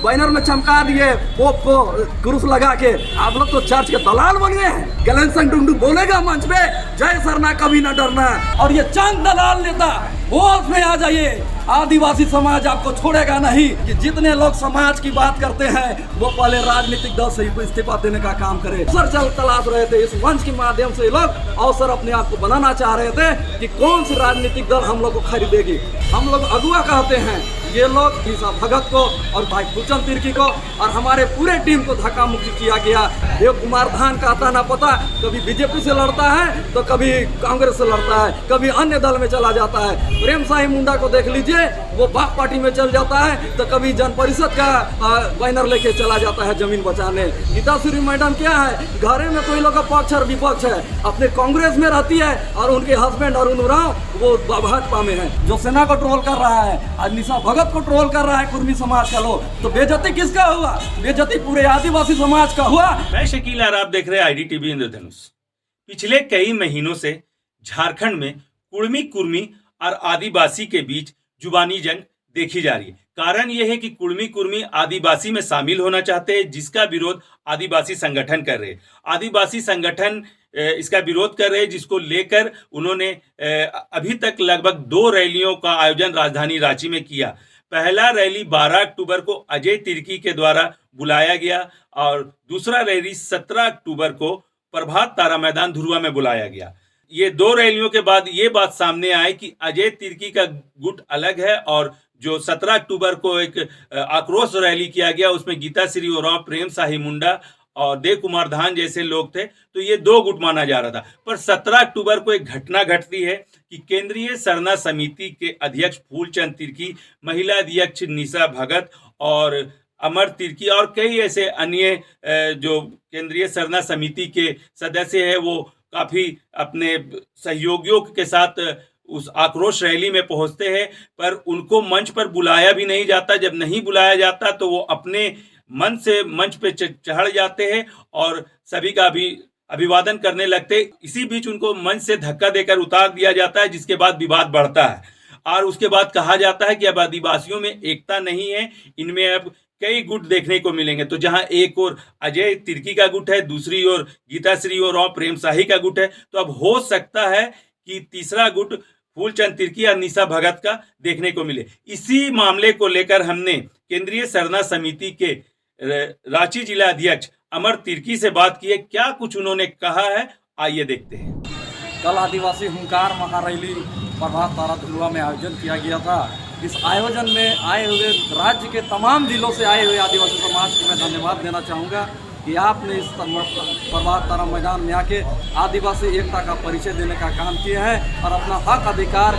Banner में चमका दिए पोप को क्रूस लगा के। आप लोग तो चर्च के दलाल बन गए हैं। गैलेंसन डुंडू बोलेगा मंच पे जय सरना कभी न डरना, और ये चंद दलाल नेता होश में आ जाइए। आदिवासी समाज आपको छोड़ेगा नहीं। कि जितने लोग समाज की बात करते हैं वो पहले राजनीतिक दल से इस्तीफा देने का काम करे। अवसर तलाश रहे थे, इस मंच के माध्यम से लोग अवसर अपने आप को बनाना चाह रहे थे कि कौन सी राजनीतिक दल हम लोग को खरीदेगी। हम लोग अगुआ कहते हैं, ये लोग ईसा भगत को और भाई फूलचंद तिर्की को और हमारे पूरे टीम को धक्का मुक्की किया गया। देव कुमार धान का आता ना पता, कभी बीजेपी से लड़ता है तो कभी कांग्रेस से लड़ता है, कभी अन्य दल में चला जाता है। प्रेम साही मुंडा को देख लीजिए, वो बाप पार्टी में चल जाता है तो कभी जन परिषद का बैनर लेके चला जाता है जमीन बचाने। गीताश्री मैडम क्या है, घरे में कोई लोग का पक्ष और विपक्ष है, अपने कांग्रेस में रहती है और उनके हस्बैंड अरुण उरांव वो भाजपा में है। जो सेना को ट्रोल कर रहा है, आज निशा भगत को ट्रोल कर रहा है कुर्मी समाज का लोग, तो बेइज्जती किसका हुआ? बेइज्जती पूरे आदिवासी समाज का हुआ। मैं शकील और आप देख रहे हैं IDTV इंद्रधनुष। पिछले कई महीनों से झारखंड में कुर्मी और आदिवासी के बीच जुबानी जंग देखी जा रही है। कारण यह है कि कुर्मी आदिवासी में शामिल होना चाहते हैं, जिसका विरोध आदिवासी संगठन कर रहे हैं। आदिवासी संगठन इसका विरोध कर रहे हैं, जिसको लेकर उन्होंने अभी तक लगभग 2 रैलियों का आयोजन राजधानी रांची में किया। पहला रैली 12 अक्टूबर को अजय तिर्की के द्वारा बुलाया गया और दूसरा रैली 17 अक्टूबर को प्रभात तारा मैदान धुरुआ में बुलाया गया। ये 2 रैलियों के बाद ये बात सामने आई कि अजय तिर्की का गुट अलग है और जो 17 अक्टूबर को एक आक्रोश रैली किया गया उसमें गीताश्री उरांव, प्रेम साही मुंडा और देव कुमार धान जैसे लोग थे, तो ये 2 गुट माना जा रहा था। पर 17 अक्टूबर को एक घटना घटती है कि केंद्रीय सरना समिति के अध्यक्ष फूलचंद तिर्की, महिला अध्यक्ष निशा भगत और अमर तिर्की और कई ऐसे अन्य जो केंद्रीय सरना समिति के सदस्य हैं वो काफ़ी अपने सहयोगियों के साथ उस आक्रोश रैली में पहुंचते हैं, पर उनको मंच पर बुलाया भी नहीं जाता। जब नहीं बुलाया जाता तो वो अपने मन से मंच पे चढ़ जाते हैं और सभी का भी अभिवादन करने लगते हैं। इसी बीच उनको मंच से धक्का देकर उतार दिया जाता है, जिसके बाद विवाद बढ़ता है और उसके बाद कहा जाता है कि अब आदिवासियों में एकता नहीं है, इनमें अब कई गुट देखने को मिलेंगे। तो जहां एक और अजय तिर्की का गुट है, दूसरी ओर गीताश्री और प्रेम साही का गुट है, तो अब हो सकता है कि तीसरा गुट फूलचंद तिर्की और निशा भगत का देखने को मिले। इसी मामले को लेकर हमने केंद्रीय सरना समिति के रांची जिला अध्यक्ष अमर तिर्की से बात की है। क्या कुछ उन्होंने कहा है, आइए देखते हैं। कल आदिवासी हुंकार महारैली प्रभात तारा धुरुआ में आयोजन किया गया था। इस आयोजन में आए हुए राज्य के तमाम जिलों से आए हुए आदिवासी समाज को मैं धन्यवाद देना चाहूँगा कि आपने इस प्रभात तारा मैदान में आके आदिवासी एकता का परिचय देने का काम किया है और अपना हक अधिकार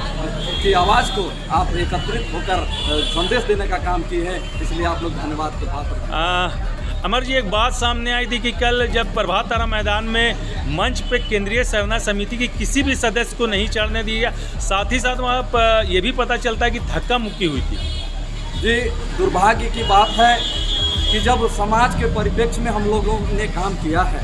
की आवाज़ को आप एकत्रित होकर संदेश देने का काम किए हैं, इसलिए आप लोग धन्यवाद के पात्र हैं। अमर जी, एक बात सामने आई थी कि कल जब प्रभात तारा मैदान में मंच पे केंद्रीय सरना समिति की किसी भी सदस्य को नहीं चढ़ने दिया, साथ ही साथ वहाँ पर ये भी पता चलता है कि धक्का मुक्की हुई थी। जी, दुर्भाग्य की बात है कि जब समाज के परिप्रेक्ष्य में हम लोगों ने काम किया है,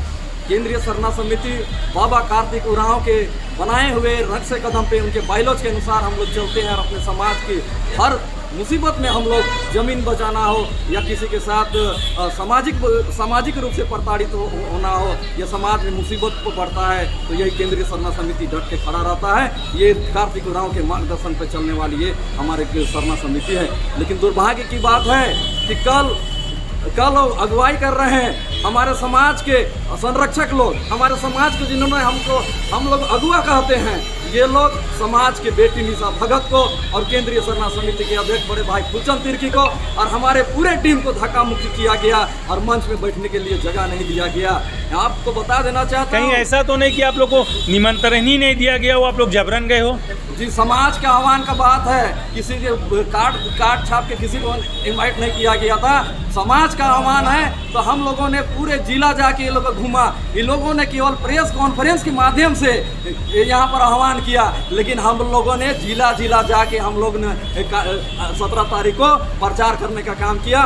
केंद्रीय सरना समिति बाबा कार्तिक उरांव के बनाए हुए नक्शे कदम पे उनके बायलॉज के अनुसार हम लोग चलते हैं और अपने समाज की हर मुसीबत में हम लोग जमीन बचाना हो या किसी के साथ सामाजिक रूप से प्रताड़ित होना हो या समाज में मुसीबत को बढ़ता है तो यही केंद्रीय सरना समिति डट के खड़ा रहता है। ये कार्तिक उरांव के मार्गदर्शन पर चलने वाली ये हमारे सरना समिति है। लेकिन दुर्भाग्य की बात है कि कल अगुवाई कर रहे हैं हमारे समाज के संरक्षक लोग, हमारे समाज के जिन्होंने हम लोग अगुआ कहते हैं, ये लोग समाज के बेटी निशा भगत को और केंद्रीय सरना समिति के अध्यक्ष बड़े भाई फूलचंद तिर्की को और हमारे पूरे टीम को धक्का मुक्की किया गया और मंच में बैठने के लिए जगह नहीं दिया गया। आपको बता देना चाहता हूं, कहीं ऐसा तो नहीं कि आप लोग को निमंत्रण ही नहीं दिया गया हो, आप लोग जबरन गए हो? जी, समाज के आह्वान का बात है, किसी के कार्ड छाप के किसी को इनवाइट नहीं किया गया था। समाज का आह्वान है तो हम लोगों ने पूरे जिला जाके ये लोग घूमा। ये लोगों ने केवल प्रेस कॉन्फ्रेंस के माध्यम से यहाँ पर आह्वान किया, लेकिन हम लोगों ने जिला जाके हम लोग ने 17 तारीख को प्रचार करने का काम किया।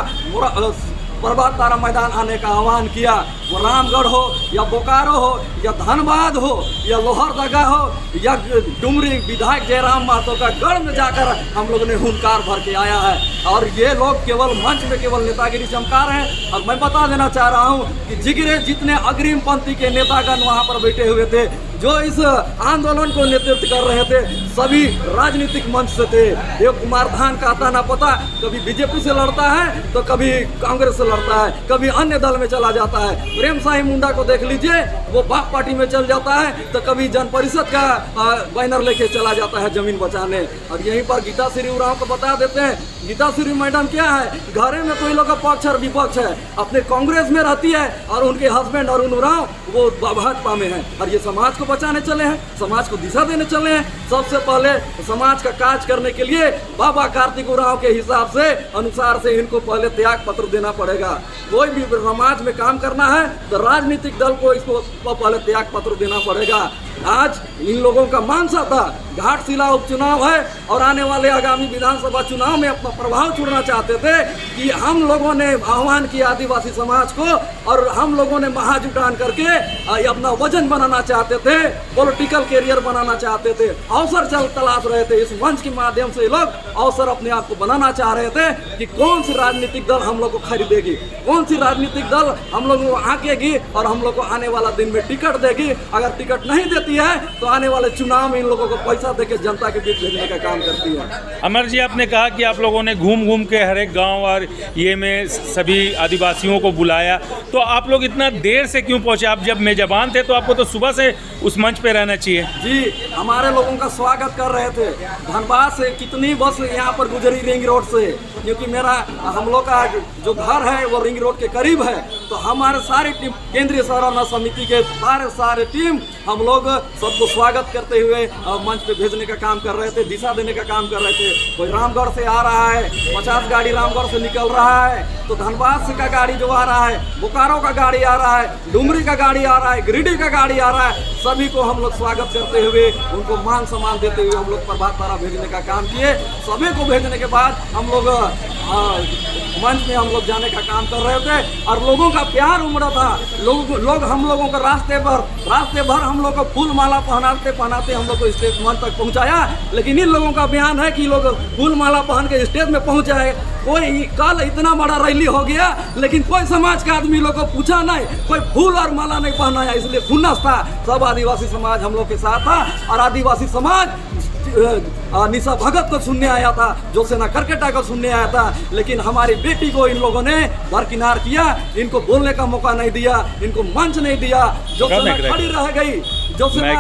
प्रभात तारा मैदान आने का आह्वान किया। वो रामगढ़ हो या बोकारो हो या धनबाद हो या लोहरदगा हो या डुमरी विधायक जयराम महतो का गढ़ में जाकर हम लोगों ने हुंकार भर के आया है। और ये लोग केवल मंच में केवल नेतागिरी चमका रहे हैं। और मैं बता देना चाह रहा हूँ कि जिगरे जितने अग्रिम पंक्ति के नेतागण वहाँ पर बैठे हुए थे, जो इस आंदोलन को नेतृत्व कर रहे थे, सभी राजनीतिक मंच से थे। देव कुमार धान का आता ना पता, कभी बीजेपी से लड़ता है तो कभी कांग्रेस से लड़ता है, कभी अन्य दल में चला जाता है। प्रेम साही मुंडा को देख लीजिए, वो बाप पार्टी में चल जाता है तो कभी जन परिषद का बैनर लेके चला जाता है जमीन बचाने। और यहीं पर गीता श्री उरांव को बता देते हैं, गीता श्री मैडम क्या है, घरे में तो इन लोग का पक्ष और विपक्ष है, अपने कांग्रेस में रहती है और उनके हस्बैंड अरुण उरांव वो भाजपा में है। और ये समाज को बचाने चले हैं, समाज को दिशा देने चले हैं। सबसे पहले समाज का काज करने के लिए बाबा कार्तिक उरांव के हिसाब से अनुसार से इनको पहले त्याग पत्र देना पड़ेगा। कोई भी समाज में काम करना है तो राजनीतिक दल को इसको पहले त्याग पत्र देना पड़ेगा। आज इन लोगों का मानसा था, घाटशिला उपचुनाव है और आने वाले आगामी विधानसभा चुनाव में अपना प्रभाव छोड़ना चाहते थे कि हम लोगों ने आह्वान किया आदिवासी समाज को और हम लोगों ने महाजुटान करके अपना वजन बनाना चाहते थे, पॉलिटिकल कैरियर बनाना चाहते थे, अवसर तलाश रहे थे। इस मंच के माध्यम से लोग अवसर अपने आप को बनाना चाह रहे थे कि कौन सी राजनीतिक दल हम लोग को खरीदेगी, कौन सी राजनीतिक दल हम लोगों को आंकेगी और हम लोग को आने वाला दिन में टिकट देगी। अगर टिकट नहीं देती है तो आने वाले चुनाव में इन लोगों को पैसा देके जनता के बीच भेजने का काम करती है। अमर जी, आपने कहा कि आप लोगों ने घूम घूम के हर एक गांव और ये में सभी आदिवासियों को बुलाया, तो आप लोग इतना देर से क्यों पहुंचे? आप जब मेजबान थे तो आपको तो सुबह से उस मंच पे रहना चाहिए। जी, हमारे लोगों का स्वागत कर रहे थे। धनबाद से कितनी बस यहाँ पर गुजरी रिंग रोड से, क्योंकि हम लोग का जो घर है वो रिंग रोड के करीब है। तो हमारे सारी टीम, केंद्रीय सराहना समिति के सारे टीम, हम लोग सबको स्वागत करते हुए मंच पे भेजने का काम कर रहे थे, दिशा देने का काम कर रहे थे। कोई रामगढ़ से आ रहा है, 50 गाड़ी रामगढ़ से निकल रहा है, तो धनबाद से का गाड़ी जो आ रहा है, बोकारो का गाड़ी आ रहा है, डुमरी का गाड़ी आ रहा है, गिरिडीह का गाड़ी आ रहा है, सभी को हम लोग स्वागत करते हुए उनको मान सम्मान देते हुए हम लोग प्रभात तारा भेजने का काम किए। सभी को भेजने के बाद हम लोग मंच में हम लोग जाने का काम कर रहे थे और लोगों का प्यार उमड़ा था। लोग हम लोगों को रास्ते भर हम लोग को फूल माला पहनाते हम लोग को स्टेज मंच तक पहुंचाया। लेकिन इन लोगों का बयान है कि लोग फूल माला पहन के स्टेज में पहुंच जाए। कोई कल इतना बड़ा रैली हो गया लेकिन कोई समाज का आदमी लोग को पूछा नहीं, कोई फूल और माला नहीं पहनाया, इसलिए खुन्नस था। सब आदिवासी समाज हम लोग के साथ था और आदिवासी समाज निशा भगत को सुनने आया था, जो सेना करकेटा को सुनने आया था। लेकिन हमारी बेटी को इन लोगों ने दरकिनार किया, इनको बोलने का मौका नहीं दिया, इनको मंच नहीं दिया। जो सेना खड़ी रह गई, जो सेना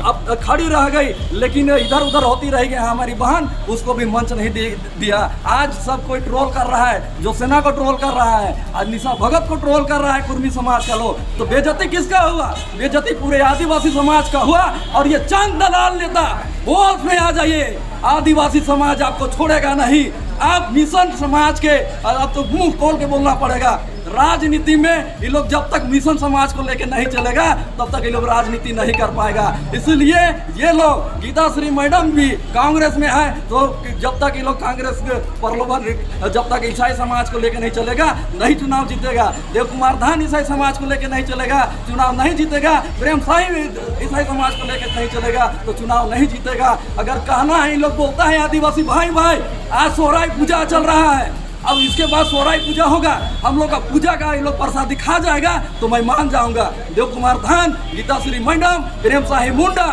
अब खड़ी रह गई लेकिन इधर उधर होती रह गई हमारी बहन, उसको भी मंच नहीं दिया। आज सब कोई ट्रोल कर रहा है, जो सेना को ट्रोल कर रहा है, आज निशा भगत को ट्रोल कर रहा है कुर्मी समाज का लोग। तो बेइज्जती किसका हुआ? बेइज्जती पूरे आदिवासी समाज का हुआ। और ये चंद दलाल नेता होश में आ जाइए, आदिवासी समाज आपको छोड़ेगा नहीं। आप मिशन समाज के, अब तो मुंह खोल के बोलना पड़ेगा, राजनीति में ये लोग जब तक मिशन समाज को लेके नहीं चलेगा तब तक ये लोग राजनीति नहीं कर पाएगा। इसलिए ये लोग, गीता श्री मैडम भी कांग्रेस में है, तो जब तक ये लोग कांग्रेस के प्रलोभन, जब तक ईसाई समाज को लेके नहीं चलेगा नहीं चुनाव जीतेगा। देव कुमार धान ईसाई समाज को लेके नहीं चलेगा, चुनाव नहीं जीतेगा। प्रेम साही ईसाई समाज को लेके नहीं चलेगा तो चुनाव नहीं जीतेगा। अगर कहना है, ये लोग बोलता है आदिवासी भाई आज सोहराई पूजा चल रहा है, अब इसके बाद सोहराई पूजा होगा, हम लोग का पूजा का ये लोग प्रसाद दिखा जाएगा तो मैं मान जाऊंगा। देव कुमार धान, गीता श्री मैडम, प्रेम साही मुंडा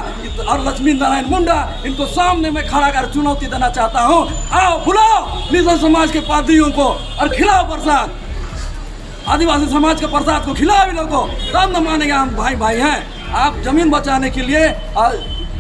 और लक्ष्मी नारायण मुंडा, इनको सामने में खड़ा कर चुनौती देना चाहता हूँ। आओ बुलाओ मिशन समाज के पादरियों को और खिलाओ प्रसाद, आदिवासी समाज के प्रसाद को खिलाओ इन लोगों को, तब न मानेंगे हम भाई हैं। आप जमीन बचाने के लिए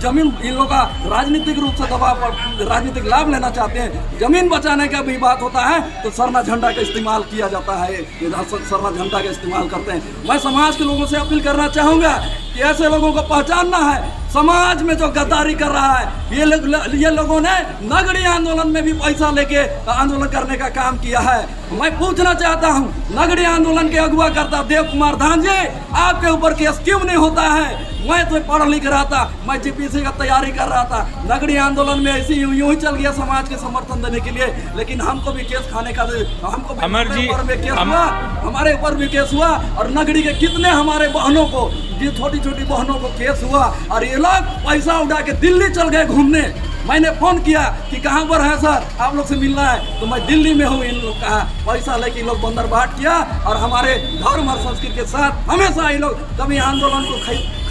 जमीन, इन लोगों का राजनीतिक रूप से दबाव पर राजनीतिक लाभ लेना चाहते हैं। जमीन बचाने का भी बात होता है तो सरना झंडा का इस्तेमाल किया जाता है, सरना झंडा का इस्तेमाल करते हैं। मैं समाज के लोगों से अपील करना चाहूँगा कि ऐसे लोगों को पहचानना है समाज में जो गद्दारी कर रहा है, ये लोगों ने नगड़ी आंदोलन में भी पैसा लेके आंदोलन करने का काम किया है। मैं पूछना चाहता हूं, नगड़ी आंदोलन के अगुआ करता देव कुमार धान जी, आपके ऊपर केस क्यों नहीं होता है? मैं तो पढ़ लिख रहा था, मैं जीपीसी का तैयारी कर रहा था, नगड़ी आंदोलन में ऐसे यूं ही चल गया समाज के समर्थन देने के लिए, लेकिन हमको भी केस खाने का, हमको भी हमारे ऊपर भी केस हुआ, और नगड़ी के कितने हमारे बहनों को, ये छोटी छोटी बहनों को केस हुआ, और ये लोग पैसा उठा के दिल्ली चल गए घूमने। मैंने फोन किया कि कहाँ पर है सर, आप लोग से मिलना है, तो मैं दिल्ली में हूँ। इन लोग कहा पैसा लेके लोग बंदरबाट किया, और हमारे धर्म और संस्कृति के साथ हमेशा ये लोग कभी आंदोलन को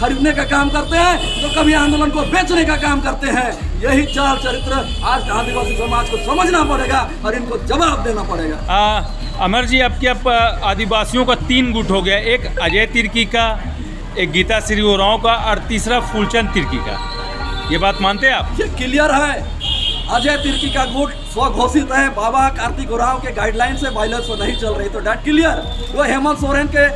खरीदने का काम करते हैं, तो कभी आंदोलन को बेचने का काम करते हैं। यही चार चरित्र आज आदिवासी समाज को समझना पड़ेगा और इनको जवाब देना पड़ेगा। अमर जी, अब आदिवासियों का 3 गुट हो गया, एक अजय तिर्की का, एक गीता श्री उरांव का, और तीसरा फूलचंद तिर्की का। ये बात मानते हैं आप? ये क्लियर है, अजय तिर्की का गुट स्वघोषित है, बाबा कार्तिक उरांव के गाइडलाइन से वायलेंस नहीं चल रही, तो डेट क्लियर। वो हेमंत सोरेन के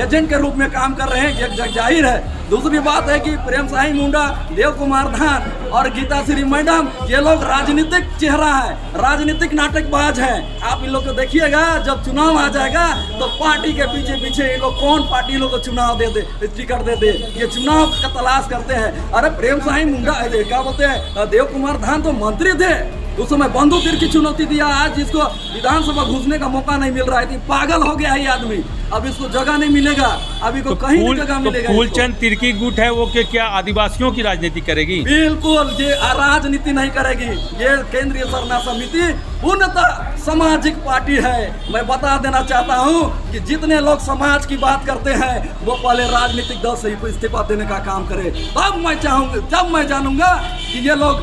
एजेंट के रूप में काम कर रहे हैं, ये जग जाहिर है। दूसरी बात है कि प्रेम साई मुंडा, देव कुमार धान और गीता श्री मैडम, ये लोग राजनीतिक चेहरा है, राजनीतिक नाटकबाज है। आप इन लोग को देखिएगा, जब चुनाव आ जाएगा तो पार्टी के पीछे पीछे ये लोग, कौन पार्टी लोग को चुनाव दे दे, टिकट दे दे, ये चुनाव का तलाश करते हैं। अरे प्रेम साई मुंडा, क्या बोलते हैं, देव कुमार धान तो मंत्री थे, उस समय बंधु तीर की चुनौती दिया। आज जिसको विधानसभा घुसने का मौका नहीं मिल रहा है, पागल हो गया है ये आदमी, अब इसको जगह नहीं मिलेगा, अभी को कहीं नहीं जगह मिलेगा। फूलचंद तिर्की गुट है वो कि क्या आदिवासियों की राजनीति करेगी? बिल्कुल, ये राजनीति नहीं करेगी, ये केंद्रीय सरना समिति पूर्णतः सामाजिक पार्टी है। मैं बता देना चाहता हूँ कि जितने लोग समाज की बात करते हैं वो पहले राजनीतिक दल से ही इस्तीफा देने का काम करे, तब मैं चाहूँगा, जब मैं जानूंगा कि ये लोग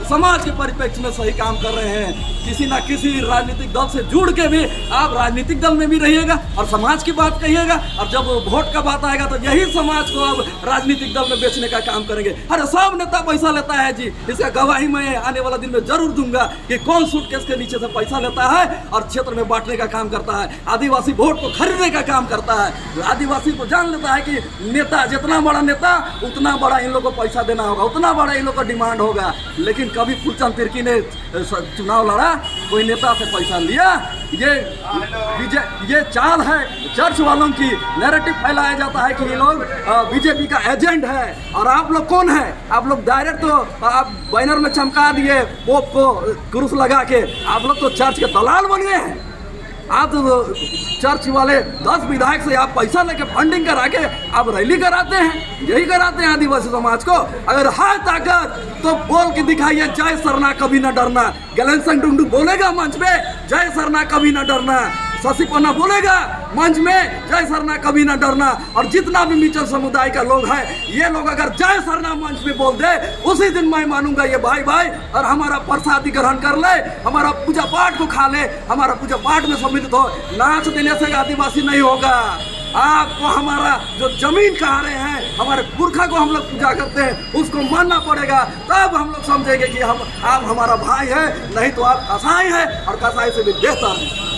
समाज के परिप्रेक्ष्य में सही काम कर रहे हैं। किसी ना किसी राजनीतिक दल से जुड़ के भी आप राजनीतिक दल में भी रहिएगा और समाज की बात कहिएगा, और जब वोट का बात आएगा तो यही समाज को अब राजनीतिक दल में बेचने का काम करेंगे। अरे सब नेता पैसा लेता है जी, इसका गवाही मैं आने वाला दिन में जरूर दूंगा कि कौन सूटकेस के नीचे से पैसा लेता है और क्षेत्र में बांटने का काम करता है, आदिवासी वोट को खरीदने का काम करता है। आदिवासी को जान लेता है कि नेता, जितना बड़ा नेता उतना बड़ा इन लोग को पैसा देना होगा, उतना बड़ा इन लोग का डिमांड होगा। लेकिन कभी फूलचंद तिर्की ने चुनाव लड़ा, कोई नेता से पैसा लिया? ये चाल है चर्च वालों की, नैरेटिव फैलाया जाता है कि ये लोग बीजेपी का एजेंट है। और आप लोग कौन है? आप लोग डायरेक्ट तो आप बैनर में चमका दिए पोप को क्रूस लगा के, आप लोग तो चर्च के दलाल बन गए हैं। आप तो चर्च वाले 10 विधायक से आप पैसा लेके फंडिंग करा के आप रैली कराते हैं, यही कराते हैं आदिवासी समाज को। अगर है ताकत तो बोल के दिखाइए, जय सरना कभी न डरना। गैलेंसन डुंडू बोलेगा मंच पे, जय सरना कभी न डरना। शशि पन्ना बोलेगा मंच में, जय सरना कभी ना डरना। और जितना भी मिचल समुदाय का लोग है, ये लोग अगर जय सरना मंच में बोल दे, उसी दिन मैं मानूंगा ये भाई भाई, और हमारा प्रसादी ग्रहण कर ले, हमारा पूजा पाठ को खा ले, हमारा पूजा पाठ में सम्मिलित हो। नाच देने से आदिवासी नहीं होगा। आपको हमारा जो जमीन कहा रहे हैं, हमारे पुरखा को हम लोग पूजा करते हैं, उसको मानना पड़ेगा, तब हम लोग समझेंगे कि आप हमारा भाई है, नहीं तो आप कसाई है, और कसाई से भी बेहतर है।